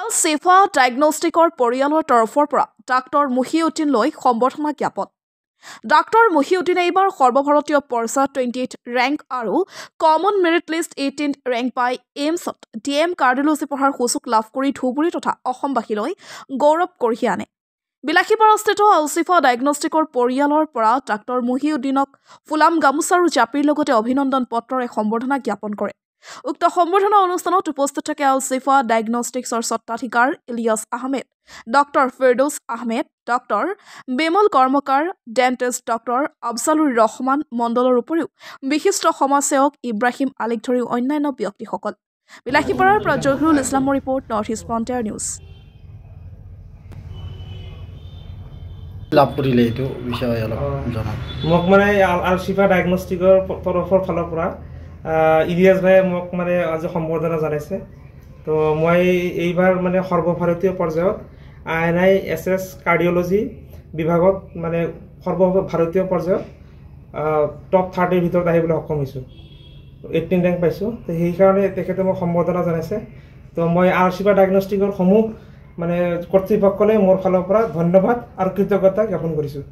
Al-Shifa Diagnosticor পৰিয়ালৰ তৰফৰ পৰা ডাক্তৰ মুহিউদ্দিনলৈ সম্বৰ্ধনা জ্ঞাপন ডাক্তৰ মুহিউদ্দিনে এইবাৰ সৰ্বভাৰতীয় পৰ্যায়ত 28th ৰেংক আৰু common merit list 18th rank পাই এইমছত DM কাৰ্ডিঅলজি পঢ়াৰ সুযোগ লাভ কৰি ধুবুৰী তথা অসমবাসীলৈ গৌৰৱ কঢ়িয়াই আনে বিলাসীপাৰাস্থিত আল-শিফা ডায়েগনষ্টিকৰ পৰিয়ালৰ পৰা ডাক্তৰ মুহিউদ্দিনক ফুলাম গামোচা আৰু জাপিৰ লগতে অভিনন্দন পত্ৰৰে সম্বৰ্ধনা জ্ঞাপন কৰে উক্ত সম্বৰ্ধনা অনুষ্ঠানত উপস্থিত থাকে আল-শিফা ডায়েগনষ্টিক্সৰ স্বত্বাধিকাৰ Ilias Ahmed doctor Firdous Ahmed doctor Bimal Karmakar dentist doctor Afzalur Rahman মণ্ডলৰ উপৰিও বিশিষ্ট সমাজসেৱক ইব্ৰাহিম আলীক ধৰি অন্যান্য ব্যক্তিসকল বিলাসীপাৰাৰ পৰা জহিৰুল ইছলামৰ report North East Frontier News লাভ কৰিলে এইটো বিষয়ে অলপ জনাওক মোক মানে আল-শিফা ডায়েগনষ্টিকৰ তৰফৰ ফালৰ পৰা ইলিয়াছ ভাই মোক মানে আজি সম্বৰ্ধনা জনাইছে তো মই এইবাৰ মানে সৰ্বভাৰতীয় পৰ্যায়ত INI-SS কাৰ্ডিঅলজি বিভাগত মানে সৰ্বভাৰতীয় পৰ্যায়ত টপ 30ৰ ভিতৰত আহিবলৈ সক্ষম হৈছোঁ 18 ৰেংক পাইছোঁ তো সেইকাৰণে তেখেতে মোক সম্বৰ্ধনা জনাইছে তো মই আল-শিফা ডায়েগনষ্টিকৰ সমূহ মানে কৰ্তৃপক্ষলৈ মোৰ ফালৰ পৰা ধন্যবাদ আৰু কৃতজ্ঞতা জ্ঞাপন কৰিছোঁ।